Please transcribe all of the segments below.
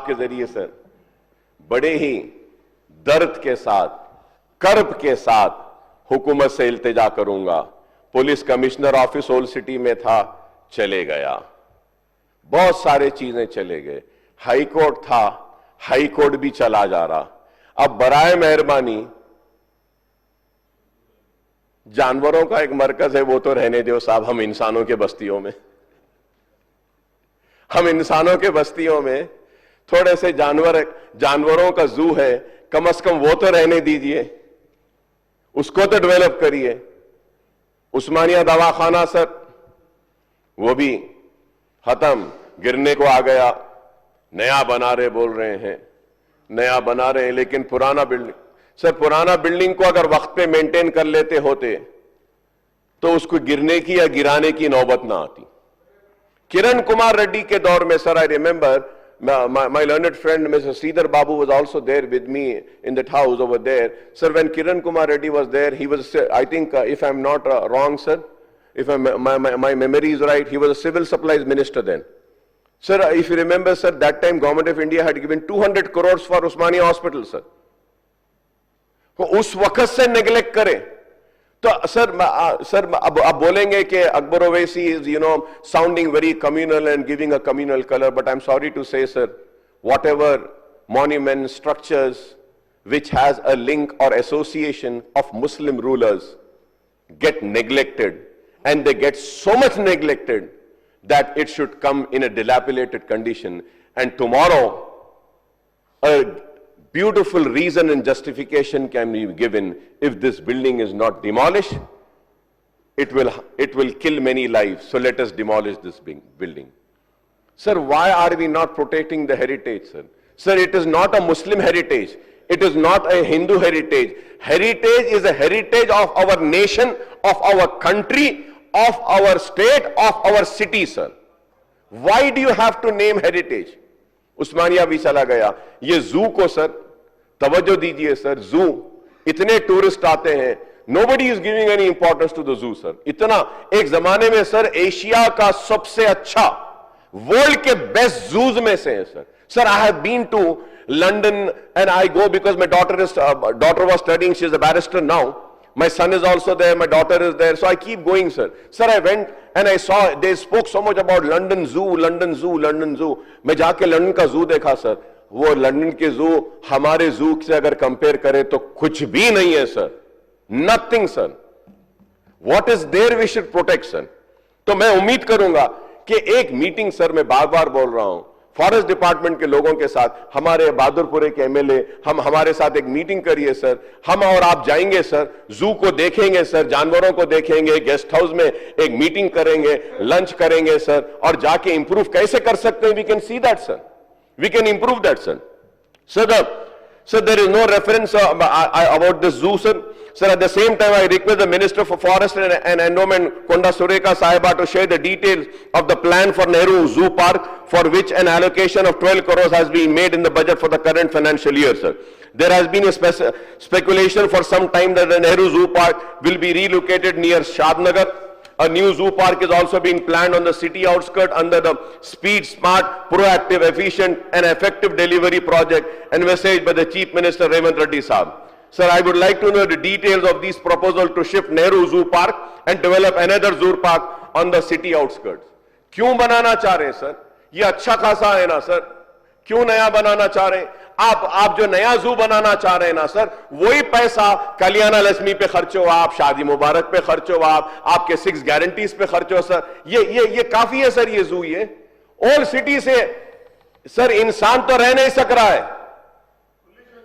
आपके जरिए सर बड़े ही दर्द के साथ, कर्ब के साथ हुकूमत से इल्तिजा करूंगा। Police commissioner office old city में था, चले गया। बहुत सारे चीजें चले गए। हाई कोर्ट था, हाई कोर्ट भी चला जा रहा। अब बराए मेहरबानी जानवरों का एक मरकज है, वो तो रहने दो साहब। हम इंसानों के बस्तियों में थोड़े से जानवरों का जू है, कम से कम वो तो रहने दीजिए, उसको तो डेवलप करिए। उस्मानिया दवाखाना सर, वो भी खत्म, गिरने को आ गया। नया बना रहे बोल रहे हैं, नया बना रहे हैं, लेकिन पुराना बिल्डिंग सर, पुराना बिल्डिंग को अगर वक्त पे मेंटेन कर लेते होते तो उसको गिरने की या गिराने की नौबत ना आती। किरण कुमार रेड्डी के दौर में sir, I remember my learned friend Mr. Sridhar Babu was also there with me in that house over there. Sir, when Kiran Kumar Reddy was there, he was, I think, if I'm not wrong, sir, if my memory is right, he was a civil supplies minister then. Sir, if you remember, sir, that time Government of India had given 200 crores for Usmania Hospital, sir. तो उस वक्त से neglect करे तो sir अब बोलेंगे कि Akbar Owaisi is sounding very communal and giving a communal colour, but I am sorry to say sir, whatever monument structures which has a link or association of Muslim rulers get neglected, and they get so much neglected that it should come in a dilapidated condition, and tomorrow a beautiful reason and justification can be given. If this building is not demolished, it will kill many lives, so let us demolish this building. Sir, why are we not protecting the heritage, sir? Sir, it is not a Muslim heritage. It is not a Hindu heritage. Heritage is a heritage of our nation, of our country, of our state, of our city, sir. Why do you have to name heritage? उस्मानिया भी चला गया। ये जू को sir तवज्जो दीजिए sir, जू इतने टूरिस्ट आते हैं, nobody is giving any importance to the zoo, sir. इतना एक जमाने में सर एशिया का सबसे अच्छा, वर्ल्ड के बेस्ट जूज में से है sir. Sir, I have been to London and I go because my daughter was studying. She is a barrister now. My son is also there. My daughter is there. So I keep going, sir. Sir, I went and I saw they spoke so much about London Zoo, London Zoo, London Zoo. मैं जाके London का जू देखा sir. वो London के जू हमारे जू से अगर कंपेयर करें तो कुछ भी नहीं है sir. Nothing, sir. What is there we should protect, sir. तो मैं उम्मीद करूंगा कि एक मीटिंग सर, मैं बार बार बोल रहा हूं, फॉरेस्ट डिपार्टमेंट के लोगों के साथ, हमारे बहादुरपुरे के एमएलए, हमारे साथ एक मीटिंग करिए सर. हम और आप जाएंगे सर, जू को देखेंगे सर, जानवरों को देखेंगे, गेस्ट हाउस में एक मीटिंग करेंगे, लंच करेंगे सर, और जाके इंप्रूव कैसे कर सकते हैं, we can see that sir, we can improve that sir. Sir, there is no reference about this zoo, sir. Sir, at the same time, I request the Minister for Forest and Endowment, Konda Sureka Sahiba, to share the details of the plan for Nehru Zoo Park, for which an allocation of 12 crores has been made in the budget for the current financial year, sir. There has been a speculation for some time that the Nehru Zoo Park will be relocated near Shadnagar. A new zoo park is also being planned on the city outskirts under the Speed, Smart, Proactive, Efficient and Effective Delivery project, envisaged by the Chief Minister Revant Reddy Sahab. Sir, I would like to know the details of these proposals to shift Nehru Zoo Park and develop another zoo park on the city outskirts. क्यों बनाना चाह रहे हैं sir? ये अच्छा खासा है ना sir, क्यों नया बनाना चाह रहे हैं? आप जो नया जू बनाना चाह रहे हैं ना सर, वही पैसा कल्याणा लक्ष्मी पे खर्च हो, आप शादी मुबारक पे खर्च हो, आपके 6 गारंटीज पे खर्च हो सर. ये काफी है सर. ये जू, ये ओल्ड सिटी से सर इंसान तो रह नहीं सक रहा है.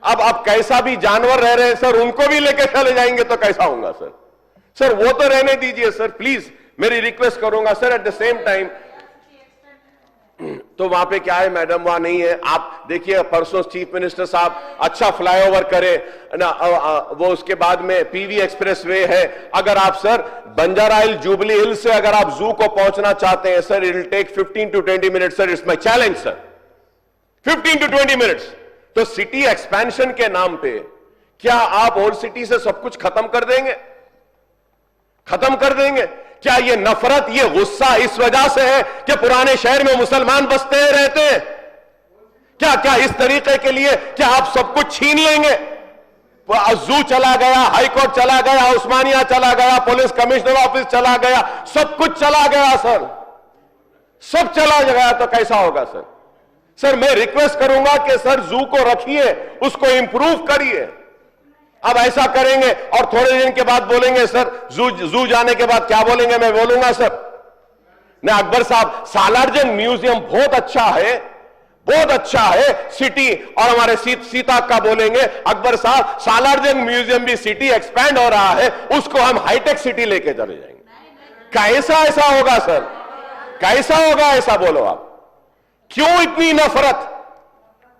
अब कैसा भी जानवर रह रहे हैं सर, उनको भी लेके चले जाएंगे तो कैसा होगा सर? सर वो तो रहने दीजिए सर, प्लीज मेरी रिक्वेस्ट करूंगा sir. At the same time तो वहां पे क्या है मैडम, वहां नहीं है. आप देखिए परसों चीफ मिनिस्टर साहब अच्छा फ्लाईओवर करे ना, वो उसके बाद में पीवी एक्सप्रेसवे है. अगर आप sir Banjara Hill, Jubilee Hill से अगर आप जू को पहुंचना चाहते हैं sir, it will take 15 to 20 minutes sir. It's my challenge sir, 15 to 20 minutes. तो सिटी एक्सपेंशन के नाम पे क्या आप ओल्ड सिटी से सब कुछ खत्म कर देंगे? खत्म कर देंगे? क्या ये नफरत, ये गुस्सा इस वजह से है कि पुराने शहर में मुसलमान बसते हैं, रहते हैं? क्या क्या इस तरीके के लिए क्या आप सब कुछ छीन लेंगे? जू चला गया, हाईकोर्ट चला गया, उस्मानिया चला गया, पुलिस कमिश्नर ऑफिस चला गया, सब कुछ चला गया सर, सब चला गया तो कैसा होगा सर? सर मैं रिक्वेस्ट करूंगा कि सर जू को रखिए, उसको इंप्रूव करिए। अब ऐसा करेंगे और थोड़े दिन के बाद बोलेंगे सर जू जाने के बाद क्या बोलेंगे? मैं बोलूंगा सर नहीं अकबर साहब सालारजंग म्यूजियम बहुत अच्छा है, बहुत अच्छा है सिटी, और हमारे सीता का बोलेंगे अकबर साहब सालारजंग म्यूजियम भी सिटी एक्सपैंड हो रहा है, उसको हम हाईटेक सिटी लेके चले जाएंगे। कैसा ऐसा होगा सर? कैसा होगा ऐसा बोलो आप? क्यों इतनी नफरत?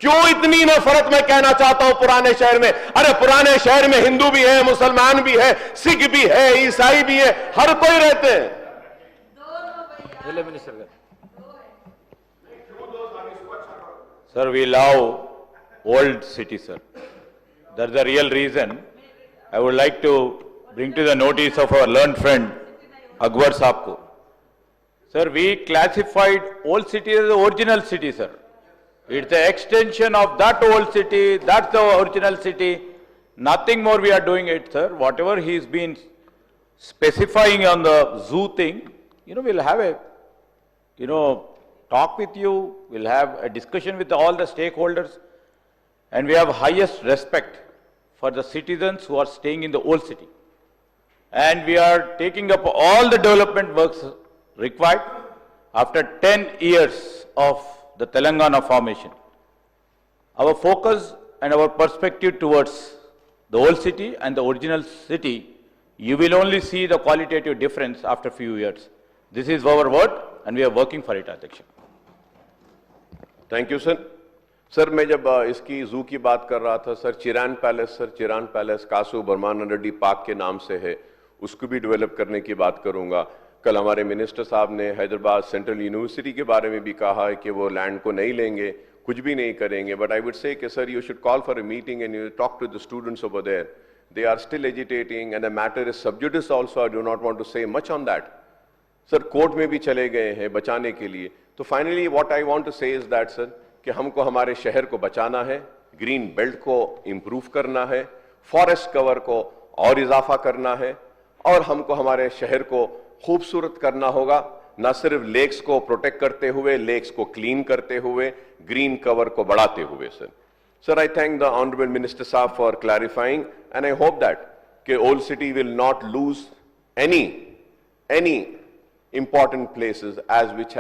क्यों इतनी नफरत? मैं कहना चाहता हूं पुराने शहर में, अरे पुराने शहर में हिंदू भी है, मुसलमान भी है, सिख भी है, ईसाई भी है, हर कोई रहते हैं। Sir, we love old city, sir. That's the real reason. I would like to bring to the notice of our learned friend, Akbar Saab ko. Sir, we classified old city as the original city, sir. It's the extension of that old city, that's the original city. Nothing more we are doing it, sir. Whatever he's been specifying on the zoo thing, we'll have a, talk with you, we'll have a discussion with all the stakeholders, and we have highest respect for the citizens who are staying in the old city. And we are taking up all the development works required after 10 years of the Telangana formation. Our focus and our perspective towards the old city and the original city, you will only see the qualitative difference after few years. This is our word and we are working for it, Adhyaksha. Thank you sir. Sir मैं जब इसकी zoo की बात कर रहा था sir, Chiran palace Kasu Barman Reddy park के नाम से है, उसको भी डेवलप करने की बात करूंगा। कल हमारे मिनिस्टर साहब ने हैदराबाद सेंट्रल यूनिवर्सिटी के बारे में भी कहा है कि वो लैंड को नहीं लेंगे, कुछ भी नहीं करेंगे। बट आई वुड से कि sir you should call for a meeting and you talk to the students over there, they are still agitating and the matter is sub judice also. I do not want to say much on that. Sir court में भी चले गए हैं बचाने के लिए। तो finally what I want to say is that sir कि हमको हमारे शहर को बचाना है, ग्रीन बेल्ट को इंप्रूव करना है, फॉरेस्ट कवर को और इजाफा करना है, और हमको हमारे शहर को खूबसूरत करना होगा, न सिर्फ लेक्स को प्रोटेक्ट करते हुए, लेक्स को क्लीन करते हुए, ग्रीन कवर को बढ़ाते हुए। Sir I thank the honourable minister साहब for clarifying and I hope that कि old city will not lose any important places as which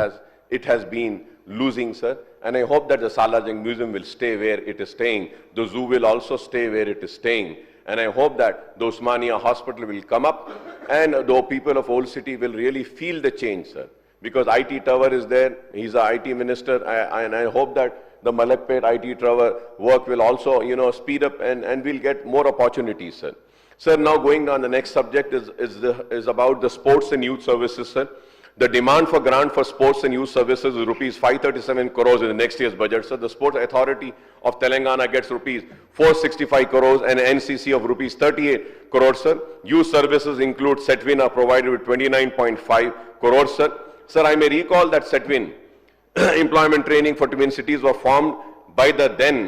it has been losing, sir. And I hope that the Salarjung Museum will stay where it is staying. The zoo will also stay where it is staying. And I hope that the Osmania Hospital will come up and the people of Old City will really feel the change, sir. Because IT Tower is there. He's a IT minister. And I hope that the Malakpet IT Tower work will also, speed up and we'll get more opportunities, sir. Sir, now going on, the next subject is about the sports and youth services, sir. The demand for grant for sports and youth services is rupees 537 crores in the next year's budget. So the Sports Authority of Telangana gets rupees 465 crores and NCC of rupees 38 crores, sir. Youth services include Setwin are provided with 29.5 crores, sir. Sir, I may recall that Setwin employment training for Twin Cities were formed by the then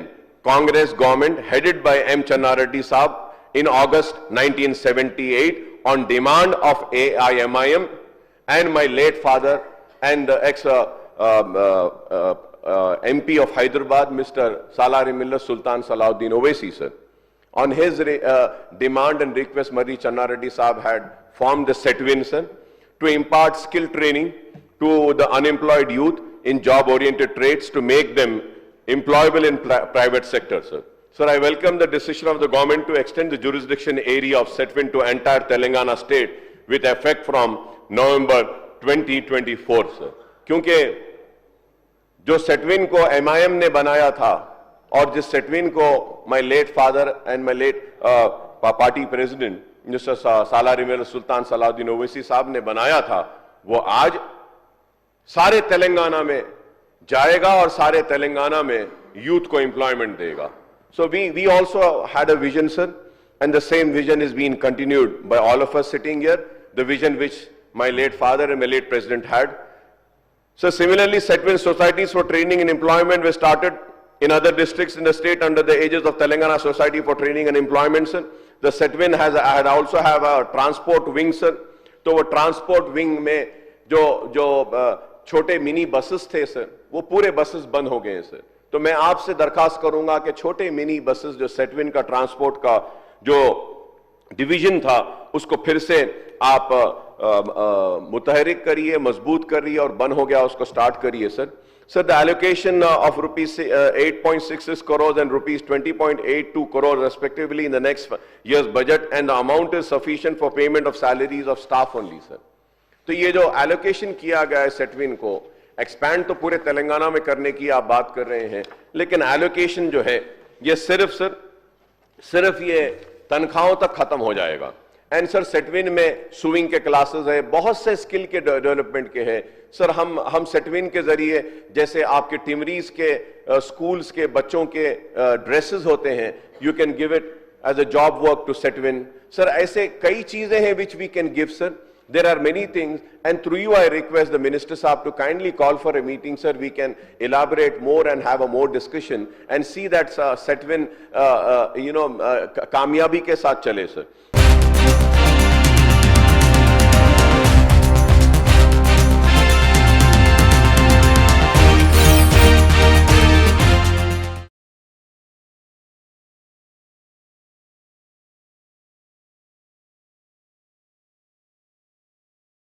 Congress government headed by M. Channa Reddy Saab in August 1978 on demand of AIMIM and my late father and the ex-MP of Hyderabad, Mr. Salari Millar Sultan Salahuddin Owaisi, sir. On his demand and request, Mari Channa Reddy Saab had formed the Setwin, sir, to impart skill training to the unemployed youth in job-oriented trades to make them employable in private sector, sir. Sir, I welcome the decision of the government to extend the jurisdiction area of Setwin to entire Telangana state with effect from November 2024, sir. क्योंकि जो सेटविन को MIM ने बनाया था और जिस सेटविन को my late father and my late party president mister Salari Millat Sultan Salahuddin Owaisi साहब ने बनाया था, वो आज सारे तेलंगाना में जाएगा और सारे तेलंगाना में यूथ को एम्प्लॉयमेंट देगा. So we also had a vision, sir, and the same vision is being continued by all of us sitting here, the vision which my late father and my late president had. So similarly, Setwin societies for training and employment were started in other districts in the state under the aegis of Telangana Society for Training and Employment, sir. The SETWIN had also have a transport wing, sir. तो वो transport wing में जो छोटे mini buses थे sir, वो पूरे buses बंद हो गए हैं सर. तो मैं आपसे दरखास्त करूंगा कि छोटे मिनी बसेस जो सेटविन का ट्रांसपोर्ट का जो डिवीजन था उसको फिर से आप मुतहरिक करिए, मजबूत करिए और बंद हो गया उसको स्टार्ट करिए sir. Sir, the allocation of rupees 8.66 crores and rupees 20.82 crores respectively in the next year's budget, and the amount is sufficient for payment of salaries of staff only, sir. तो ये जो allocation किया गया है सेटविन को, expand तो पूरे तेलंगाना में करने की आप बात कर रहे हैं, लेकिन allocation जो है ये सिर्फ ये तनख्वाहों तक खत्म हो जाएगा. एंड सर सेटविन में स्विंग के क्लासेस है, बहुत से स्किल के डेवलपमेंट के हैं सर. हम सेटविन के जरिए जैसे आपके टिमरीज के स्कूल्स के बच्चों के ड्रेसेस होते हैं, you can give it as a job work to Setwin sir. ऐसे कई चीजें हैं which we can give sir. There are many things, and through you I request the Minister Saab to kindly call for a meeting, sir. We can elaborate more and have a more discussion and see that Setwin, कामयाबी के साथ चले, sir.